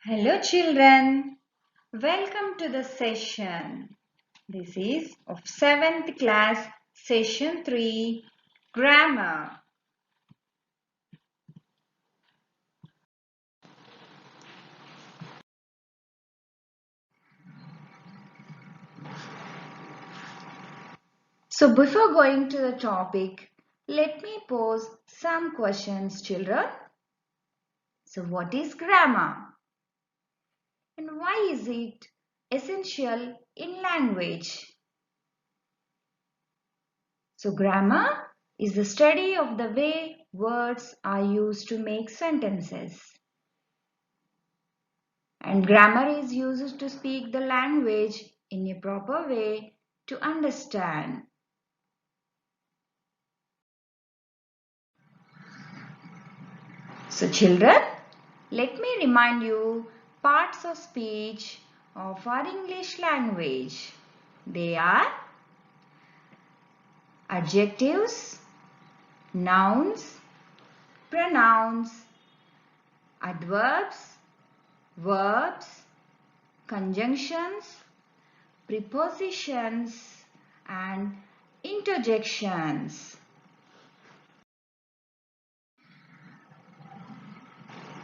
Hello children, welcome to the session. This is of 7th class session 3 grammar. So before going to the topic, let me pose some questions children. So what is grammar? And why is it essential in language? So grammar is the study of the way words are used to make sentences. And grammar is used to speak the language in a proper way to understand. So children, let me remind you parts of speech of our English language. They are adjectives, nouns, pronouns, adverbs, verbs, conjunctions, prepositions, and interjections.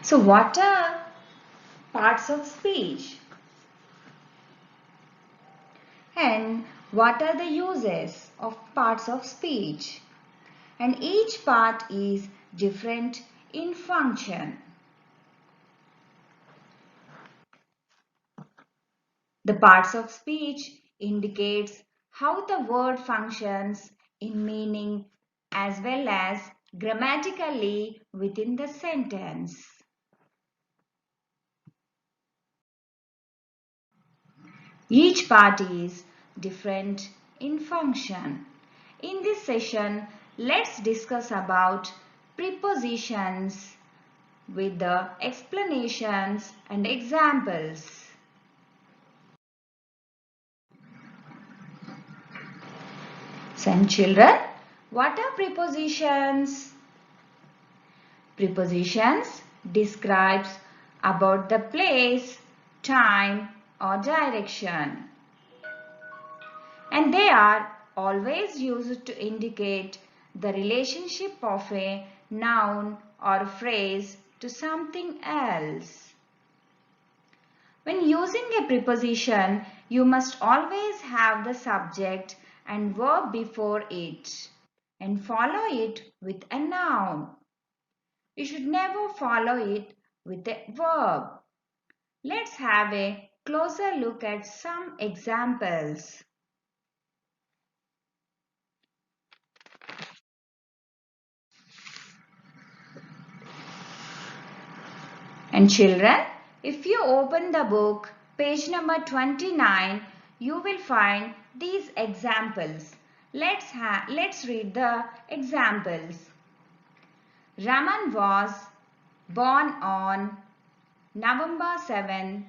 So what are parts of speech? And what are the uses of parts of speech? And each part is different in function. The parts of speech indicates how the word functions in meaning as well as grammatically within the sentence. Each part is different in function. In this session, let's discuss about prepositions with the explanations and examples. Some children, what are prepositions? Prepositions describes about the place, time or direction. And they are always used to indicate the relationship of a noun or phrase to something else. When using a preposition, you must always have the subject and verb before it and follow it with a noun. You should never follow it with a verb. Let's have a closer look at some examples. And children, if you open the book, page number 29, you will find these examples. Let's read the examples. Raman was born on November 7,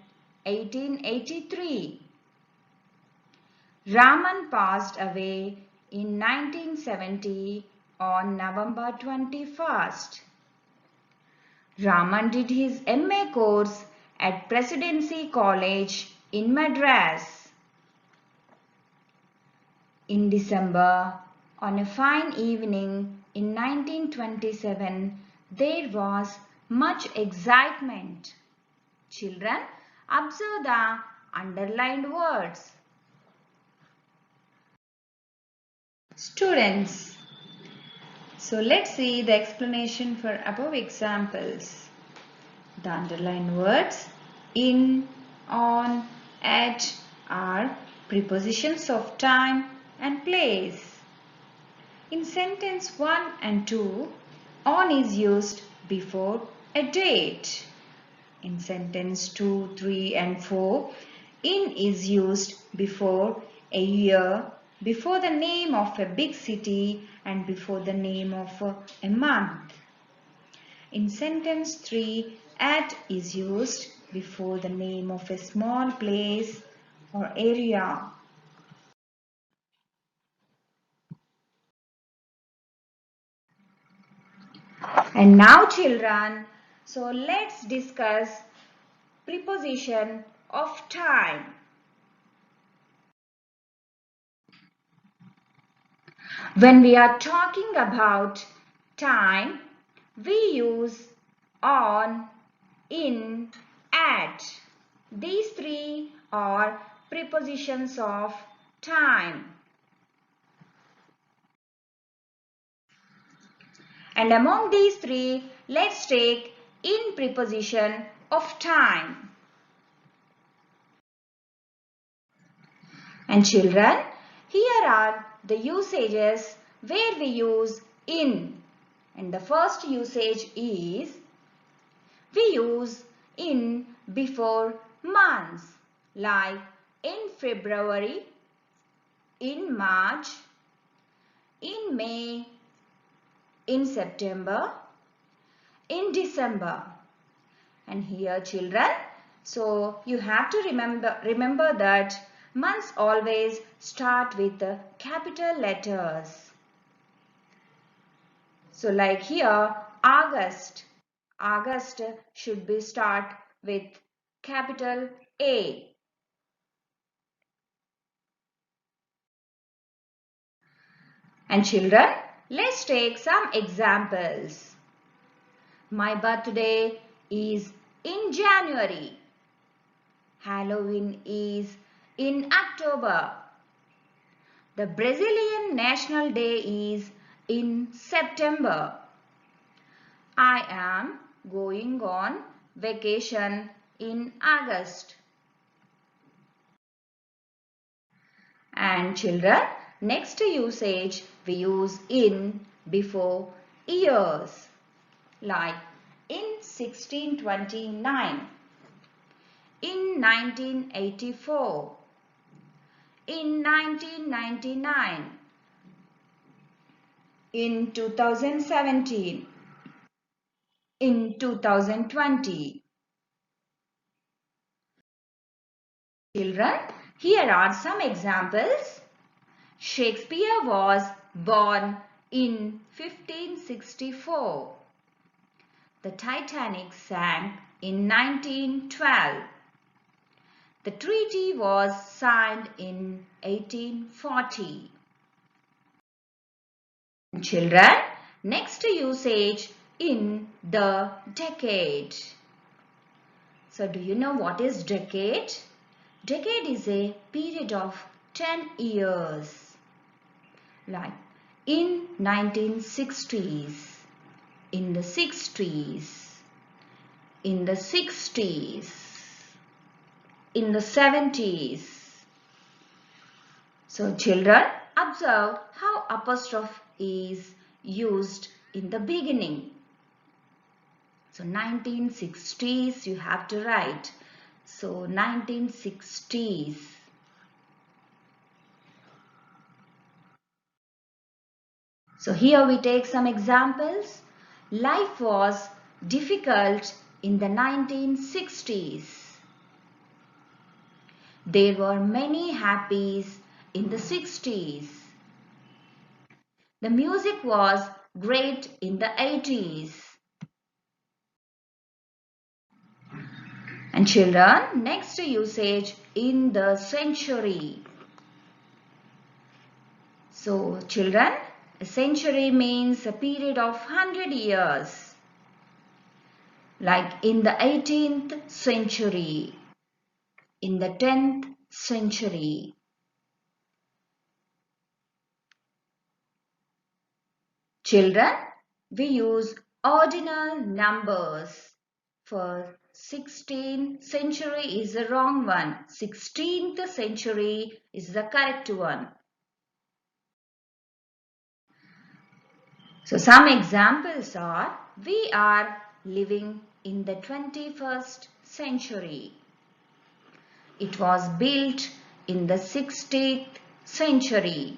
1883. Raman passed away in 1970 on November 21st. Raman did his MA course at Presidency College in Madras. In December, on a fine evening in 1927, there was much excitement. Children, observe the underlined words. Students, so let's see the explanation for above examples. The underlined words in, on, at are prepositions of time and place. In sentence 1 and 2, on is used before a date. In sentence 2, 3 and 4, in is used before a year, before the name of a big city and before the name of a month. In sentence 3, at is used before the name of a small place or area. And now children, so let's discuss preposition of time. When we are talking about time, we use on, in, at. These three are prepositions of time. And among these three, let's take in preposition of time. And children, here are the usages where we use in. And the first usage is we use in before months, like in February, in March, in May, in September, in December. And here children, so you have to remember that months always start with the capital letters. So like here, August. August should be start with capital A. And children, let's take some examples. My birthday is in January. Halloween is in October. The Brazilian National Day is in September. I am going on vacation in August. And children, next usage we use in before years, like in 1629, in 1984, in 1999, in 2017, in 2020. Children, here are some examples. Shakespeare was born in 1564. The Titanic sank in 1912. The treaty was signed in 1840. Children, next usage in the decade. So do you know what is decade? Decade is a period of 10 years. Like in 1960s, in the 60s, in the 60s, in the 70s. So children, observe how apostrophe is used in the beginning. So 1960s you have to write. So 1960s. So here we take some examples. Life was difficult in the 1960s. There were many happies in the 60s. The music was great in the 80s. And children, next usage in the century. So children, a century means a period of 100 years. Like in the 18th century, in the 10th century. Children, we use ordinal numbers. For 16th century is the wrong one. 16th century is the correct one. So some examples are, we are living in the 21st century. It was built in the 16th century.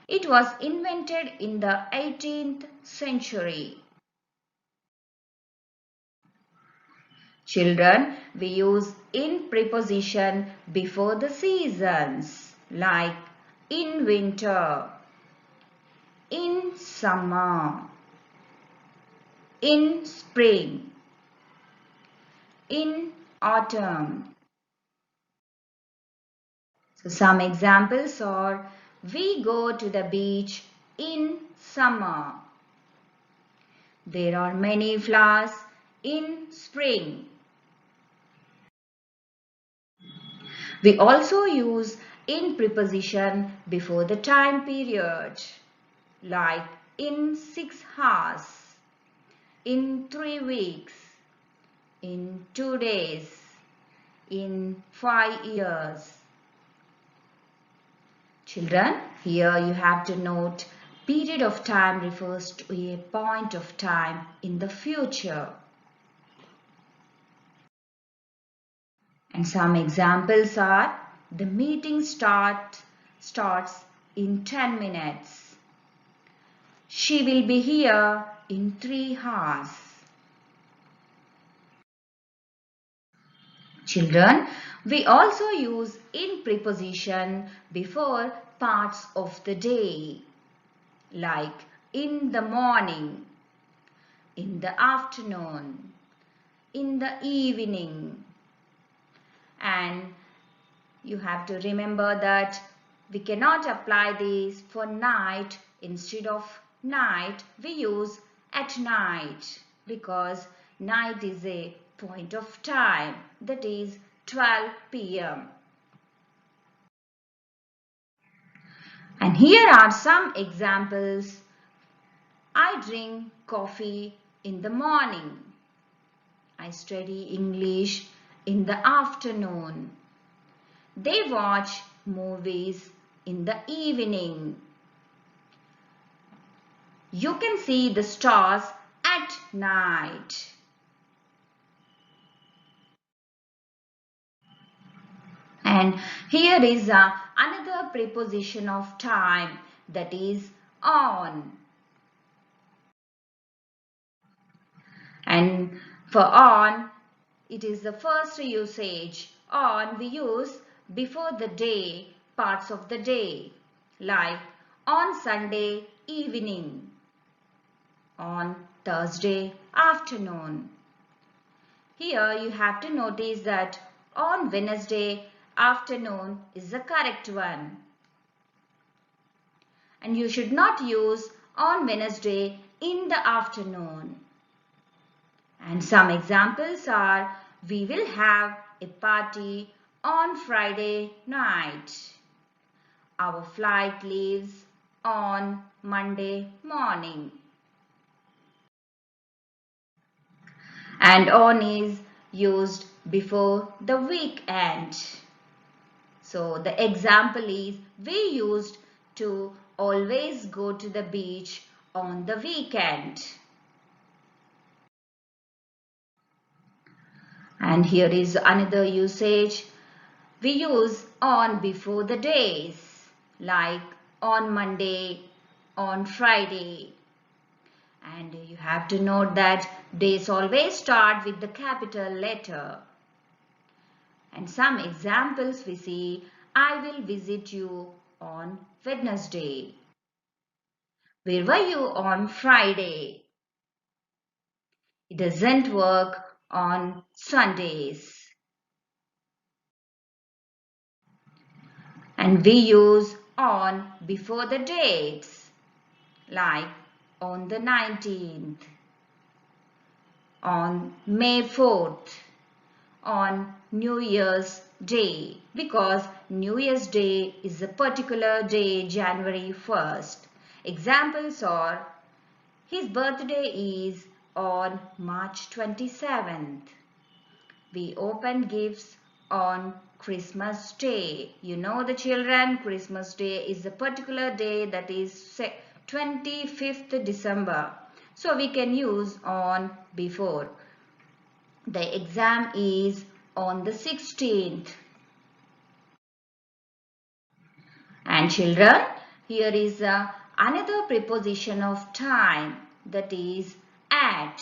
It was invented in the 18th century. Children, we use in preposition before the seasons, like in winter, in summer, in spring, in autumn. So some examples are we go to the beach in summer. There are many flowers in spring. We also use in preposition before the time period, like in 6 hours, in 3 weeks, in 2 days, in 5 years. Children, here you have to note period of time refers to a point of time in the future. And some examples are the meeting starts in 10 minutes. She will be here in 3 hours. Children, we also use in preposition before parts of the day, like in the morning, in the afternoon, in the evening. And you have to remember that we cannot apply this for night. Instead of night, we use at night because night is a point of time, that is 12 p.m. And here are some examples. I drink coffee in the morning. I study English in the afternoon. They watch movies in the evening. You can see the stars at night. And here is another preposition of time, that is on. And for on, it is the first usage. On we use before the day, parts of the day, like on Sunday evening, on Thursday afternoon. Here you have to notice that on Wednesday afternoon is the correct one. And you should not use on Wednesday in the afternoon. And some examples are we will have a party on Friday night. Our flight leaves on Monday morning. And on is used before the weekend. So the example is we used to always go to the beach on the weekend. And here is another usage. We use on before the days, like on Monday, on Friday. And you have to note that days always start with the capital letter. And some examples we see, I will visit you on Wednesday. Where were you on Friday? It doesn't work on Sundays. And we use on before the dates, like on the 19th, on May 4th, on New Year's Day, because New Year's Day is a particular day, January 1st. Examples are his birthday is on March 27th. We open gifts on Christmas Day. You know the children, Christmas Day is a particular day, that is 25th December. So we can use on before. The exam is on the 16th. And children, here is another preposition of time, that is at.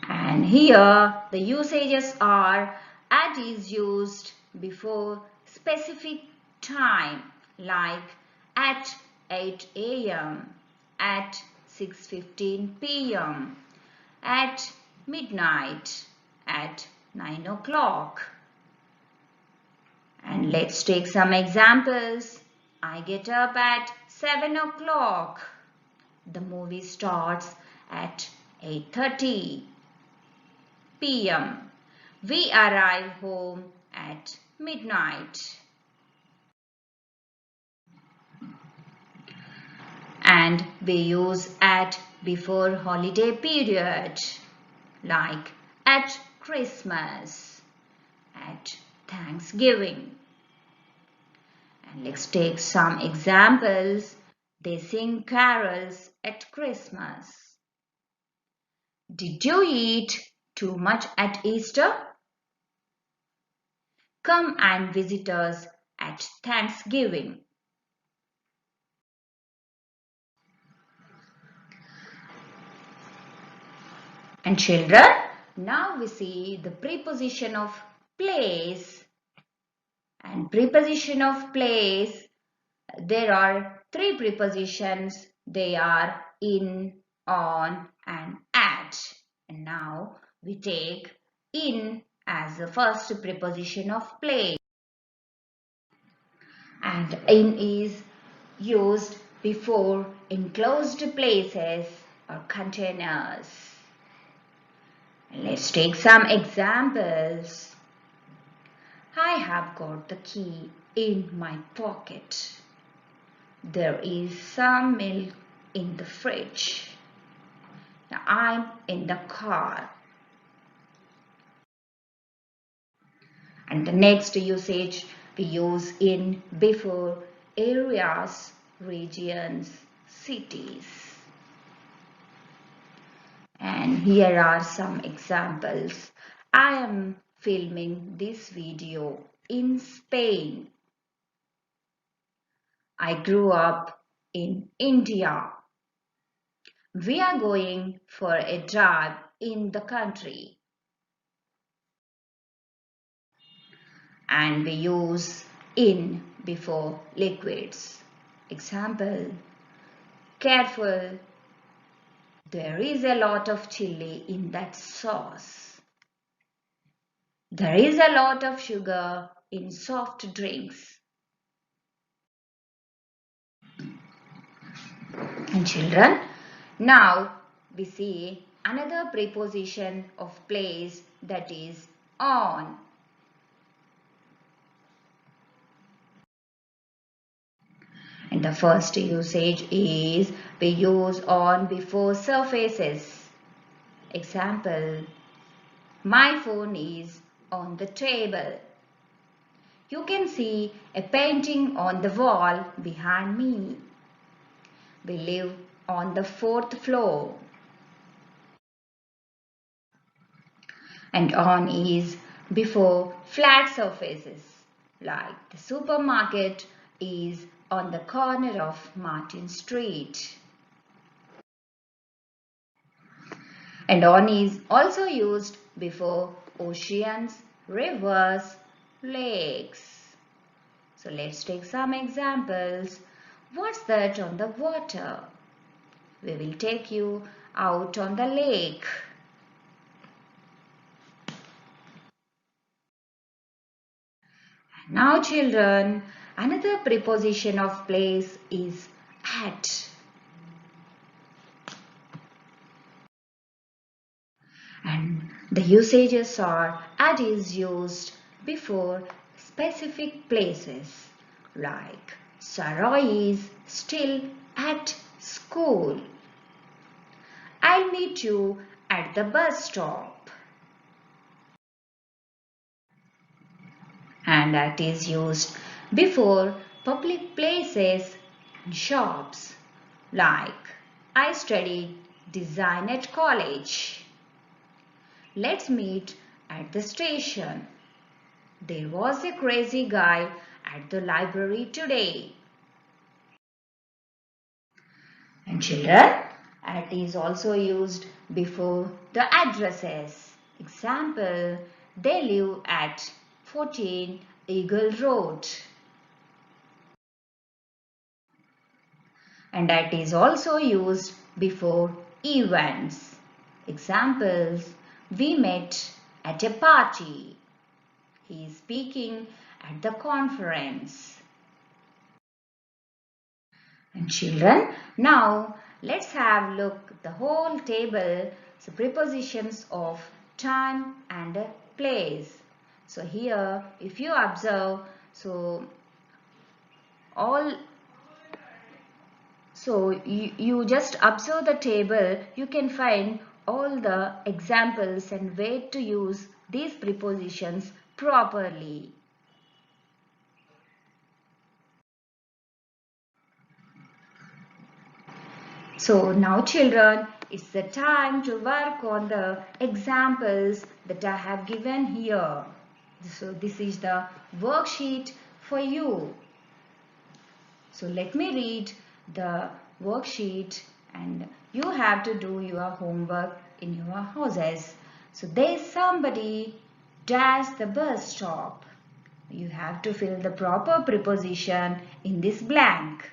And here the usages are at is used before specific time, like at 8 a.m., at 6:15 p.m., at midnight, at 9 o'clock. And let's take some examples. I get up at 7 o'clock. The movie starts at 8:30 p.m. We arrive home at midnight. And we use at before holiday period, like at Christmas, at Thanksgiving. And let's take some examples. They sing carols at Christmas. Did you eat too much at Easter? Come and visit us at Thanksgiving. And children, now we see the preposition of place. And preposition of place, there are three prepositions. They are in, on and at. And now we take in as the first preposition of place. And in is used before enclosed places or containers. Let's take some examples. I have got the key in my pocket. There is some milk in the fridge. Now I'm in the car. And the next usage, we use in before areas, regions, cities. And here are some examples. I am filming this video in Spain. I grew up in India. We are going for a drive in the country. And we use in before liquids. Example, careful, there is a lot of chili in that sauce. There is a lot of sugar in soft drinks. And children, now we see another preposition of place, that is on. And the first usage is we use on before surfaces. Example, my phone is on the table. You can see a painting on the wall behind me. We live on the 4th floor. And on is before flat surfaces, like the supermarket is on the corner of Martin Street. And on is also used before oceans, rivers, lakes. So let's take some examples. What's that on the water? We will take you out on the lake. Now children, another preposition of place is at. And the usages are at is used before specific places, like Sarah is still at school. I'll meet you at the bus stop. And at is used before public places and shops, like I studied design at college. Let's meet at the station. There was a crazy guy at the library today. And children, at is also used before the addresses. Example, they live at 14 Eagle Road. And at is also used before events. Examples: we met at a party. He is speaking at the conference. And children, now let's have a look the whole table, so prepositions of time and place. So here if you observe, you just observe the table, you can find all the examples and where to use these prepositions properly. So now children, it's the time to work on the examples that I have given here. So this is the worksheet for you. So let me read the worksheet and you have to do your homework in your houses. So there's somebody dash the bus stop. You have to fill the proper preposition in this blank.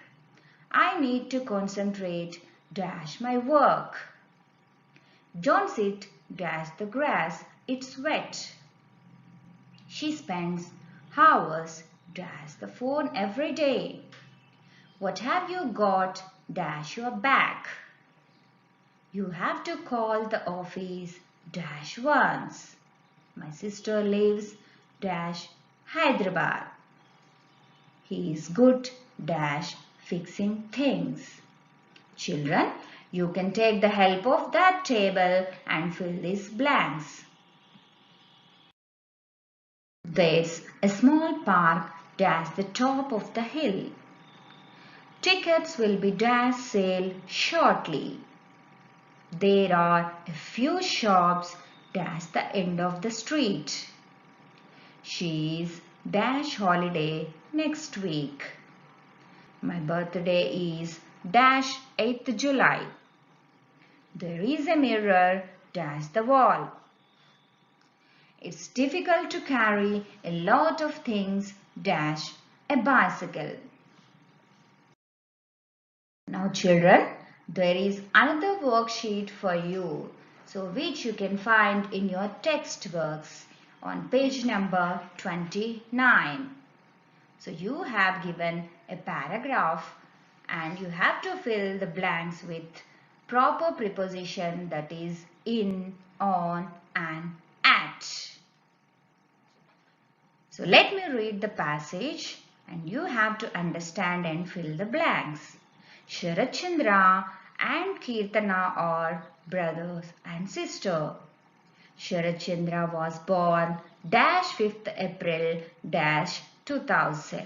I need to concentrate dash my work. Don't sit dash the grass, it's wet. She spends hours dash the phone every day. What have you got dash your bag? You have to call the office dash once. My sister lives dash Hyderabad. He is good dash fixing things. Children, you can take the help of that table and fill these blanks. There's a small park dash the top of the hill. Tickets will be dash sale shortly. There are a few shops dash the end of the street. She's dash holiday next week. My birthday is dash 8th July. There is a mirror dash the wall. It's difficult to carry a lot of things dash a bicycle. Now children, there is another worksheet for you, so which you can find in your textbooks on page number 29. So you have given a paragraph and you have to fill the blanks with proper preposition, that is in, on and at. So let me read the passage and you have to understand and fill the blanks. Sharat Chandra and Kirtana are brothers and sister. Sharat Chandra was born dash 5th April dash 2000.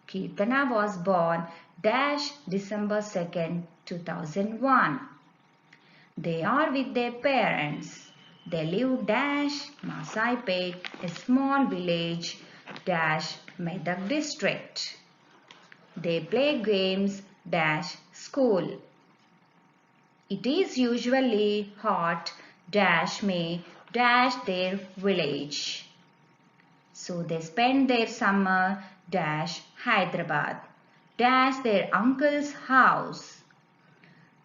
Kirtana was born dash December 2nd 2001. They are with their parents. They live dash Masaipet, a small village dash Medak district. They play games dash school. It is usually hot dash May dash their village. So they spend their summer dash Hyderabad dash their uncle's house.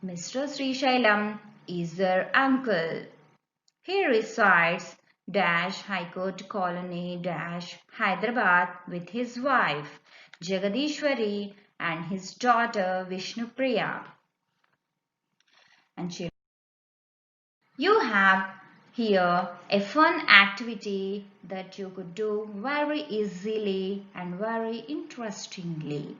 Mr. Srishailam is their uncle. He resides dash High Court Colony dash Hyderabad with his wife Jagadishwari and his daughter Vishnupriya. And you have here a fun activity that you could do very easily and very interestingly.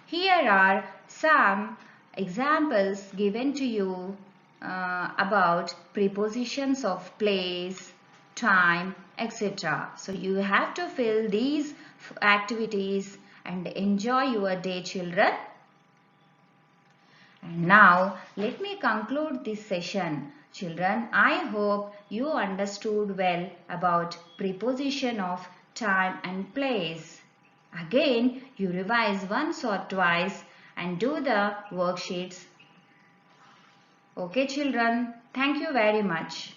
Here are some examples given to you about prepositions of place, time, etc. So you have to fill these activities and enjoy your day, children. And now let me conclude this session. Children, I hope you understood well about preposition of time and place. Again, you revise once or twice and do the worksheets. Okay children, thank you very much.